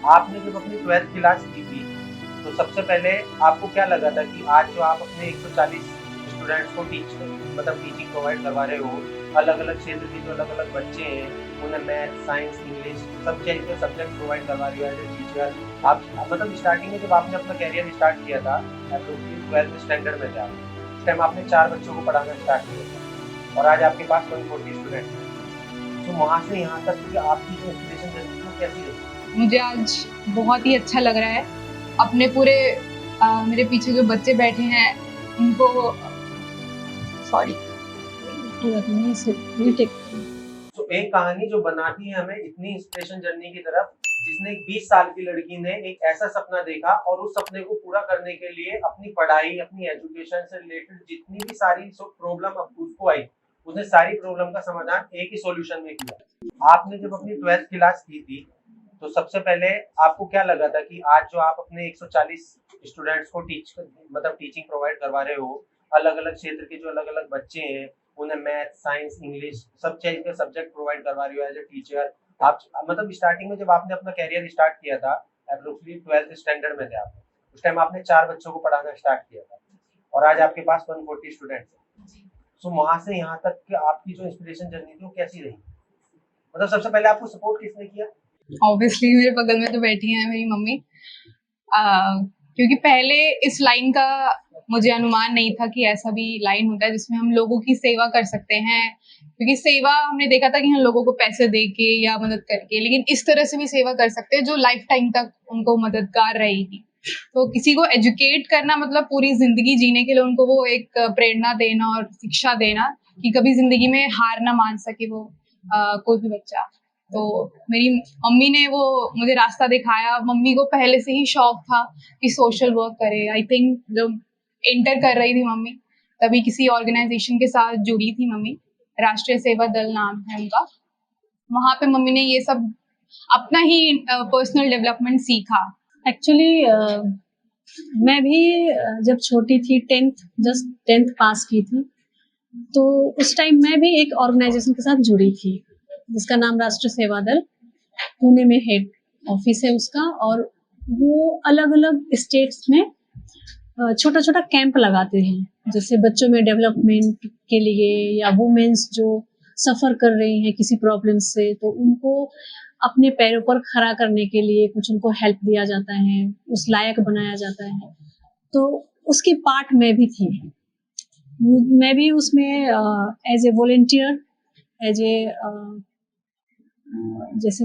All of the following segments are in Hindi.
आपने जब अपनी 12th क्लास की थी, तो सबसे पहले आपको क्या लगा था कि आज जो आप अपने 140 स्टूडेंट्स को टीचिंग प्रोवाइड करवा रहे हो, अलग-अलग क्षेत्र के जो अलग-अलग बच्चे हैं, उन्हें मैथ, साइंस, इंग्लिश सब चीज़ के सब्जेक्ट प्रोवाइड करवा रही हो एज़ अ टीचर। आप मतलब स्टार्टिंग में जब आपने अपना करियर स्टार्ट किया था, एप्रोक्सिमेटली 12th स्टैंडर्ड में थे आप। उस टाइम आपने 4 बच्चों को पढ़ाना स्टार्ट किया था और आज आपके पास 140 स्टूडेंट हैं। तो वहाँ से यहाँ तक कि आपकी जो इंस्पिरेशन जर्नी थी वो कैसी रही? मुझे आज बहुत ही अच्छा लग रहा है। अपने पूरे मेरे पीछे जो बच्चे बैठे हैं उनको सॉरी तो एक कहानी जो बनाती है हमें इतनी इंस्पिरेशन जर्नी की तरफ, जिसने एक 20 साल की लड़की ने एक ऐसा सपना देखा और उस सपने को पूरा करने के लिए अपनी पढ़ाई, अपनी एजुकेशन से रिलेटेड जितनी भी सारी प्रॉब्लम उसको आई, उसने सारी प्रॉब्लम का समाधान एक ही सॉल्यूशन में किया। आपने जब अपनी 12th क्लास की थी, तो सबसे पहले आपको क्या लगा था कि आज जो आप अपने 140 स्टूडेंट्स को टीचिंग प्रोवाइड करवा रहे हो, अलग-अलग क्षेत्र के जो अलग-अलग बच्चे हैं, उन्हें मैथ, साइंस, इंग्लिश सब चीज़ के सब्जेक्ट प्रोवाइड करवा रही हो एज़ अ टीचर। आप मतलब स्टार्टिंग में जब आपने अपना करियर स्टार्ट किया था, एप्रोक्सिमेटली 12th स्टैंडर्ड में थे आप। उस टाइम आपने 4 बच्चों को पढ़ाना स्टार्ट किया था और आज आपके पास 140 स्टूडेंट्स हैं। सो वहाँ से यहाँ तक कि आपकी जो इंस्पिरेशन जर्नी थी वो कैसी रही? मतलब सबसे पहले आपको सपोर्ट किसने किया? ऑब्वियसली मेरे बगल में तो बैठी हैं मेरी मम्मी। क्योंकि पहले इस लाइन का मुझे अनुमान नहीं था कि ऐसा भी लाइन होता है जिसमें हम लोगों की सेवा कर सकते हैं। क्योंकि सेवा हमने देखा था कि हम लोगों को पैसे दे के या मदद करके, लेकिन इस तरह से भी सेवा कर सकते हैं जो लाइफ टाइम तक उनको मददगार रहेगी। तो किसी को एजुकेट करना मतलब पूरी जिंदगी जीने के लिए उनको वो एक प्रेरणा देना और शिक्षा देना कि कभी जिंदगी में हार ना मान सके वो कोई भी बच्चा। तो मेरी मम्मी ने वो मुझे रास्ता दिखाया। मम्मी को पहले से ही शौक था कि सोशल वर्क करे। आई थिंक जब इंटर कर रही थी मम्मी, तभी किसी ऑर्गेनाइजेशन के साथ जुड़ी थी मम्मी। राष्ट्रीय सेवा दल नाम है उनका। वहाँ पे मम्मी ने ये सब अपना ही पर्सनल डेवलपमेंट सीखा। एक्चुअली मैं भी जब छोटी थी, जस्ट 10th पास की थी, तो उस टाइम मैं भी एक ऑर्गेनाइजेशन के साथ जुड़ी थी जिसका नाम राष्ट्रीय सेवा दल, पुणे में हेड ऑफिस है उसका। और वो अलग अलग स्टेट्स में छोटा छोटा कैंप लगाते हैं, जैसे बच्चों में डेवलपमेंट के लिए या वुमेन्स जो सफ़र कर रही हैं किसी प्रॉब्लम से, तो उनको अपने पैरों पर खड़ा करने के लिए कुछ उनको हेल्प दिया जाता है, उस लायक बनाया जाता है। तो उसकी पार्ट में भी थी। मैं भी उसमें as a volunteer, as a जैसे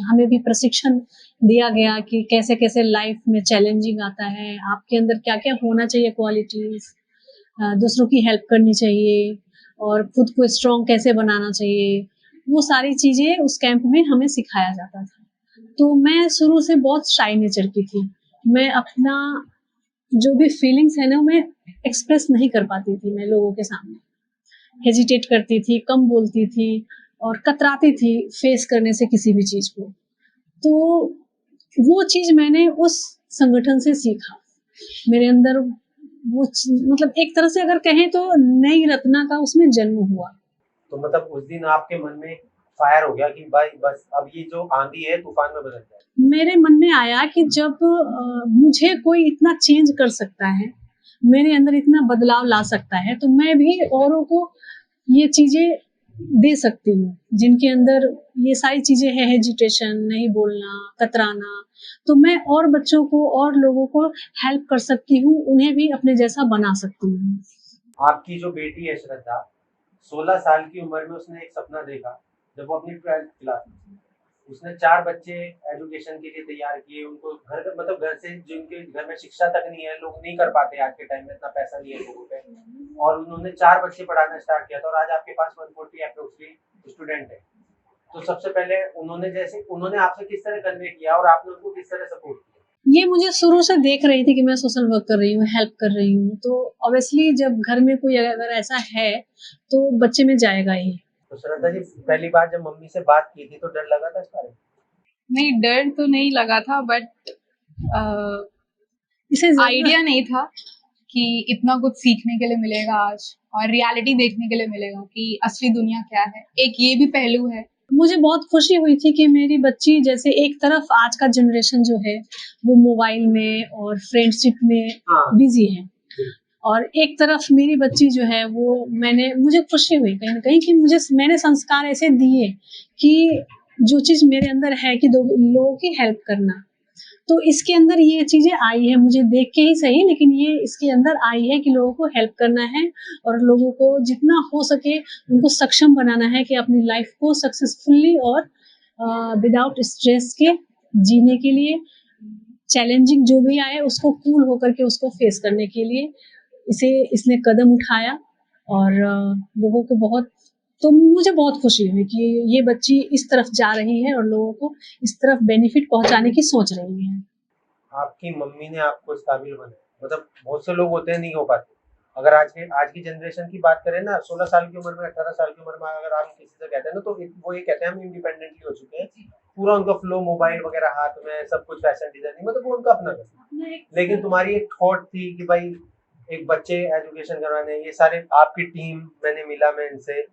हमें भी प्रशिक्षण दिया गया कि कैसे कैसे लाइफ में चैलेंजिंग आता है, आपके अंदर क्या क्या होना चाहिए क्वालिटीज, दूसरों की हेल्प करनी चाहिए और खुद को स्ट्रॉन्ग कैसे बनाना चाहिए, वो सारी चीज़ें उस कैंप में हमें सिखाया जाता था। तो मैं शुरू से बहुत शाई नेचर की थी। मैं अपना जो भी फीलिंग्स है ना, मैं एक्सप्रेस नहीं कर पाती थी। मैं लोगों के सामने हेजिटेट करती थी, कम बोलती थी और कतराती थी फेस करने से किसी भी चीज़ को। तो वो चीज़ मैंने उस संगठन से सीखा। मेरे अंदर वो मतलब एक तरह से अगर कहें तो नई रत्ना का उसमें जन्म हुआ। तो मतलब उस दिन आपके मन में फायर हो गया कि भाई बस अब ये जो आंधी है तूफान में बदल जाए। मेरे मन में आया कि जब मुझे कोई इतना चेंज कर सकता है, मेरे अंदर इतना बदलाव ला सकता है, तो मैं भी औरों को ये चीज़ें दे सकती हूँ जिनके अंदर ये सारी चीज़ें हैं, हेजिटेशन, नहीं बोलना, कतराना। तो मैं और बच्चों को और लोगों को हेल्प कर सकती हूँ, उन्हें भी अपने जैसा बना सकती हूँ। आपकी जो बेटी है श्रद्धा, 16 साल की उम्र में उसने एक सपना देखा जब वो अपनी 12th क्लास में थी। उसने 4 बच्चे एजुकेशन के लिए तैयार किए, उनको घर से जिनके घर में शिक्षा तक नहीं है, लोग नहीं कर पाते आज के टाइम में, इतना पैसा नहीं है लोगों पे, और उन्होंने 4 बच्चे पढ़ाना स्टार्ट किया था और आज आपके पास 140 अप्रोक्सीमेटली स्टूडेंट है। तो सबसे पहले उन्होंने आपसे किस तरह कन्वे किया और आपने उनको किस तरह सपोर्ट किया? ये मुझे शुरू से देख रही थी कि मैं सोशल वर्क कर रही हूँ, हेल्प कर रही हूँ, तो ऑब्वियसली जब घर में कोई अगर ऐसा है तो बच्चे में जाएगा ही। तो श्रद्धा जी, पहली बार जब मम्मी से बात की थी तो डर लगा था इस बारे में? नहीं, डर तो नहीं लगा था, बट इसे आइडिया नहीं था कि इतना कुछ सीखने के लिए मिलेगा आज और रियलिटी देखने के लिए मिलेगा कि असली दुनिया क्या है। एक ये भी पहलू है मुझे बहुत खुशी हुई थी कि मेरी बच्ची, जैसे एक तरफ आज का जनरेशन जो है वो मोबाइल में और फ्रेंडशिप में हाँ। बिजी है, और एक तरफ मेरी बच्ची जो है वो मुझे खुशी हुई कहीं ना कहीं कि मैंने संस्कार ऐसे दिए कि जो चीज मेरे अंदर है कि लोगों की हेल्प करना, तो इसके अंदर ये चीजें आई है, मुझे देख के ही सही, लेकिन ये इसके अंदर आई है कि लोगों को हेल्प करना है और लोगों को जितना हो सके उनको सक्षम बनाना है कि अपनी लाइफ को सक्सेसफुली और विदाउट स्ट्रेस के जीने के लिए, चैलेंजिंग जो भी आए उसको कूल होकर के उसको फेस करने के लिए इसने कदम उठाया। और लोगों को तो मुझे बहुत खुशी हुई कि ये बच्ची इस तरफ जा रही है और लोगों को इस तरफ बेनिफिट पहुंचाने की सोच रही है। आपकी मम्मी ने आपको इस काबिल बनाया, मतलब बहुत से लोग होते हैं नहीं हो पाते। अगर आज की जनरेशन की बात करें ना, 16 साल की उम्र में, 18 साल की उम्र में अगर आप किसी से कहते हैं ना, तो वो ये कहते हैं हम इंडिपेंडेंटली हो चुके हैं, पूरा उनका फ्लो मोबाइल वगैरह हाथ में, सब कुछ फैशन डिजाइनिंग, मतलब वो उनका अपना करना। लेकिन तुम्हारी एक थॉट थी कि भाई एक बच्चे एजुकेशन करवाने, ये सारे आपकी टीम मैंने मिला मैं इनसे,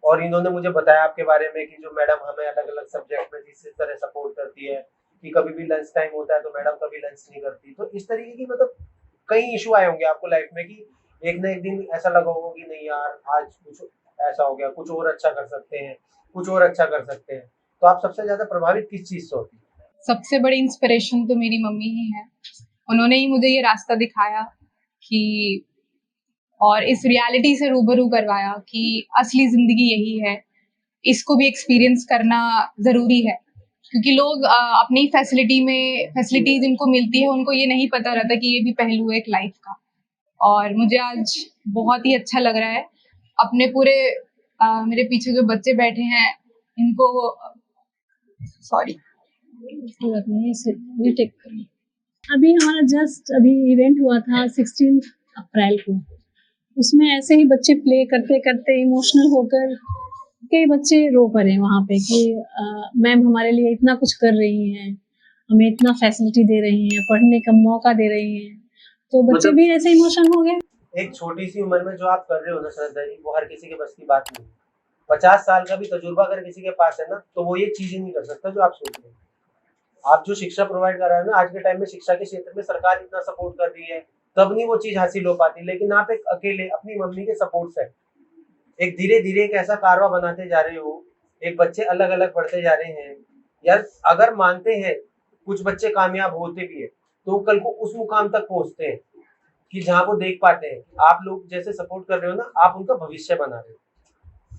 और इन्होंने मुझे बताया आपके बारे में कि जो मैडम हमें अलग अलग सब्जेक्ट में जिस तरह सपोर्ट करती है, कि कभी भी लंच टाइम होता है तो मैडम कभी लंच नहीं करती। तो इस तरीके की मतलब कई इशू आए होंगे आपको लाइफ में कि एक ना एक दिन ऐसा लगा होगा कि नहीं यार आज कुछ ऐसा हो गया, कुछ और अच्छा कर सकते हैं, कुछ और अच्छा कर सकते हैं। तो आप सबसे ज्यादा प्रभावित किस चीज से होती है? सबसे बड़ी इंस्पिरेशन तो मेरी मम्मी ही है। उन्होंने ही मुझे ये रास्ता दिखाया कि, और इस रियलिटी से रूबरू करवाया कि असली जिंदगी यही है, इसको भी एक्सपीरियंस करना जरूरी है। क्योंकि लोग अपनी फैसिलिटी जिनको मिलती है उनको ये नहीं पता रहता कि ये भी पहलू है एक लाइफ का। और मुझे आज बहुत ही अच्छा लग रहा है अपने पूरे मेरे पीछे जो बच्चे बैठे हैं इनको, सॉरी अभी हमारा अभी इवेंट हुआ था 16 अप्रैल को, उसमें ऐसे ही बच्चे प्ले करते करते इमोशनल होकर कई बच्चे रो पड़े वहाँ पे कि मैम हमारे लिए इतना कुछ कर रही हैं, हमें इतना फैसिलिटी दे रही हैं, पढ़ने का मौका दे रही हैं, तो बच्चे भी ऐसे इमोशन हो गए। एक छोटी सी उम्र में जो आप कर रहे हो ना श्रद्धा जी, वो हर किसी के बस की बात नहीं है। 50 साल का भी तजुर्बा अगर किसी के पास है ना, तो वो ये चीज ही नहीं कर सकता जो आप सोच रहे हो। आप जो शिक्षा प्रोवाइड कर रहे हो ना, आज के टाइम में शिक्षा के क्षेत्र में सरकार इतना सपोर्ट कर रही है, तब नहीं वो चीज हासिल हो पाती। लेकिन आप एक अकेले अपनी मम्मी के सपोर्ट से एक धीरे धीरे एक ऐसा कारवा बनाते जा रहे हो, एक बच्चे अलग अलग बढ़ते जा रहे हैं यार। अगर मानते हैं कुछ बच्चे कामयाब होते भी है, तो कल को उस मुकाम तक पहुंचते हैं कि जहां वो देख पाते हैं आप लोग जैसे सपोर्ट कर रहे हो ना, आप उनका भविष्य बना रहे हो।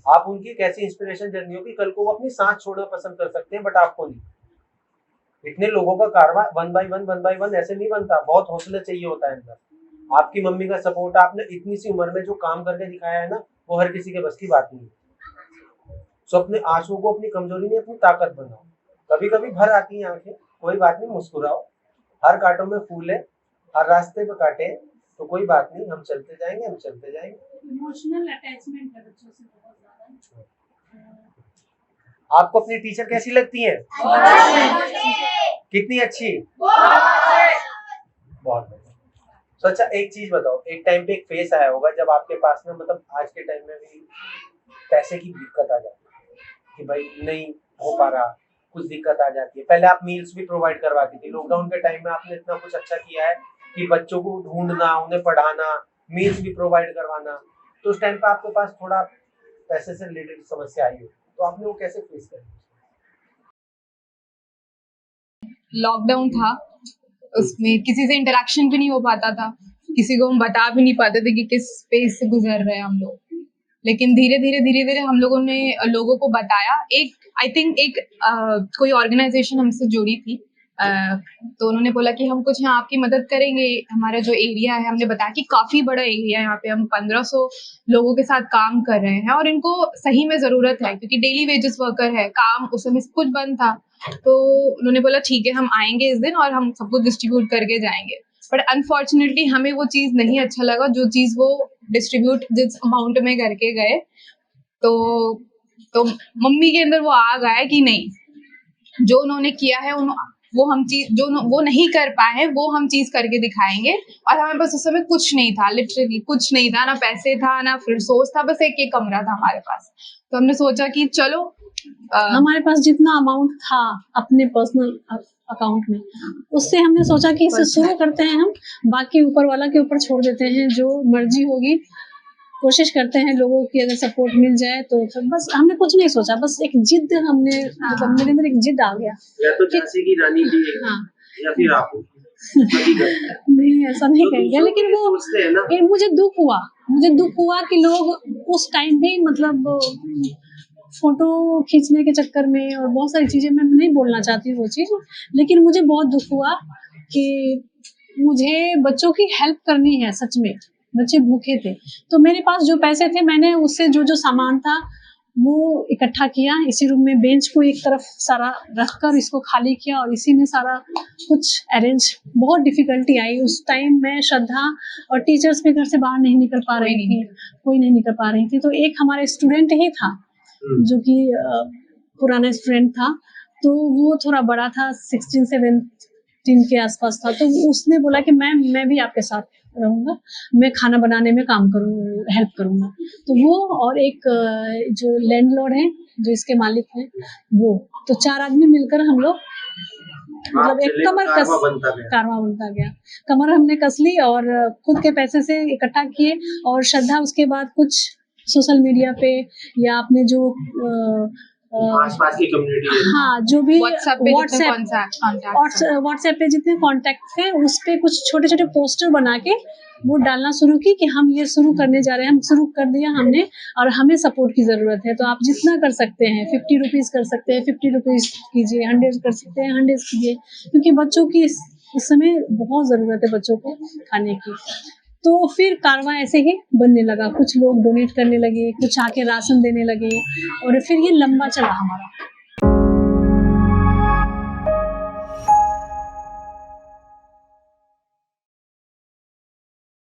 आप उनकी कैसी इंस्पिरेशन जर्नी हो कि कल को वो अपनी सांस छोड़ना पसंद कर सकते हैं, बट आपको नहीं। इतने लोगों का कारवा वन बाय वन ऐसे नहीं बनता, बहुत हौसला चाहिए होता है अंदर। आपकी मम्मी का सपोर्ट, आपने इतनी सी उम्र में जो काम करके दिखाया है ना, वो हर किसी के बस की बात नहीं है। सो अपने आंसू को अपनी कमजोरी में अपनी ताकत बनाओ। कभी कभी भर आती है आंखें, कोई बात नहीं, मुस्कुराओ। हर कांटों में फूल है, हर रास्ते पे कांटे हैं, तो कोई बात नहीं, हम चलते जाएंगे, हम चलते जाएंगे। इमोशनल अटैचमेंट है बच्चों से बहुत ज्यादा। आपको अपनी टीचर कैसी लगती है? कितनी अच्छी? बहुत बढ़िया। तो अच्छा एक चीज बताओ, एक टाइम पे एक फेस आया होगा जब आपके पास में, मतलब आज के टाइम में भी पैसे की दिक्कत आ जाती है कि भाई नहीं हो पा रहा, कुछ दिक्कत आ जाती है। पहले आप मील्स भी प्रोवाइड करवाती थी, लॉकडाउन के टाइम में आपने इतना कुछ अच्छा किया है कि बच्चों को ढूंढना, उन्हें पढ़ाना, मील्स भी प्रोवाइड करवाना। तो उस टाइम पे आपके पास थोड़ा पैसे से रिलेटेड समस्या आई हो, तो आपने वो कैसे फेस करी? लॉकडाउन था, उसमें किसी से इंटरेक्शन भी नहीं हो पाता था, किसी को हम बता भी नहीं पाते थे कि किस स्पेस से गुजर रहे हैं हम लोग। लेकिन धीरे धीरे हम लोगों ने लोगों को बताया। आई थिंक कोई ऑर्गेनाइजेशन हमसे जुड़ी थी, तो उन्होंने बोला कि हम कुछ यहाँ आपकी मदद करेंगे। हमारा जो एरिया है, हमने बताया कि काफी बड़ा एरिया है, यहाँ पे हम 1500 लोगों के साथ काम कर रहे हैं और इनको सही में जरूरत है क्योंकि डेली वेजेस वर्कर है, काम उस समय कुछ बंद था। तो उन्होंने बोला ठीक है हम आएंगे इस दिन और हम सब कुछ डिस्ट्रीब्यूट करके जाएंगे। बट अनफॉर्चुनेटली हमें वो चीज नहीं अच्छा लगा जो चीज वो डिस्ट्रीब्यूट जिस अमाउंट में करके गए। तो मम्मी के अंदर वो आ गया कि नहीं, जो उन्होंने किया है वो हम चीज जो वो नहीं कर पाए वो हम चीज करके दिखाएंगे। और हमारे पास उस समय कुछ नहीं था, लिटरली कुछ नहीं था, ना पैसे था ना रिसोर्स था, बस एक कमरा था हमारे पास। तो हमने सोचा कि चलो हमारे पास जितना अमाउंट था अपने पर्सनल अकाउंट में, उससे हमने सोचा कि इसे शुरू करते हैं हम, बाकी ऊपर वाला के ऊपर छोड़ देते हैं, जो मर्जी होगी। कोशिश करते हैं लोगों की अगर सपोर्ट मिल जाए तो बस हमने कुछ नहीं सोचा, बस एक जिद हमने, मतलब मेरे अंदर एक जिद आ गया। या तो झांसी की रानी थी हाँ या फिर आप नहीं ऐसा नहीं कहेंगे, लेकिन वो सोचते हैं ना, मुझे दुख हुआ कि लोग उस टाइम भी मतलब फोटो खींचने के चक्कर में और बहुत सारी चीजें, मैं नहीं बोलना चाहती वो चीज, लेकिन मुझे बहुत दुख हुआ कि मुझे बच्चों की हेल्प करनी है। सच में बच्चे भूखे थे, तो मेरे पास जो पैसे थे मैंने उससे जो जो सामान था वो इकट्ठा किया, इसी रूम में बेंच को एक तरफ सारा रखकर इसको खाली किया और इसी में सारा कुछ अरेंज। बहुत डिफिकल्टी आई उस टाइम, मैं, श्रद्धा और टीचर्स भी घर से बाहर नहीं निकल पा रही थी, कोई नहीं निकल पा रही थी। तो एक हमारे स्टूडेंट ही था जो कि पुराना स्टूडेंट था, तो वो थोड़ा बड़ा था, 16-17 के आसपास था, तो उसने बोला कि मैं भी आपके साथ रहूंगा, मैं खाना बनाने में काम करूँ, हेल्प करूंगा। तो वो और एक जो लैंडलॉर्ड है, जो इसके मालिक हैं, वो, तो 4 आदमी मिलकर हम लोग मतलब एक कारवा बनता गया। कमर हमने कस ली और खुद के पैसे से इकट्ठा किए, और श्रद्धा उसके बाद कुछ सोशल मीडिया पे या अपने जो आसपास की कम्युनिटी है, हाँ, जो भी व्हाट्सएप पे जितने कॉन्टेक्ट थे उस पे कुछ छोटे छोटे पोस्टर बना के वो डालना शुरू की कि हम ये शुरू करने जा रहे हैं, हम शुरू कर दिया हमने, और हमें सपोर्ट की जरूरत है। तो आप जितना कर सकते हैं, 50 रुपीज कर सकते हैं, 50 रुपीज कीजिए, 100 कर सकते हैं, 100 कीजिए, क्योंकि बच्चों की इस समय बहुत जरूरत है बच्चों को खाने की। तो फिर कारवा ऐसे ही बनने लगा, कुछ लोग डोनेट करने लगे, कुछ आके राशन देने लगे, और फिर ये लंबा चला हमारा।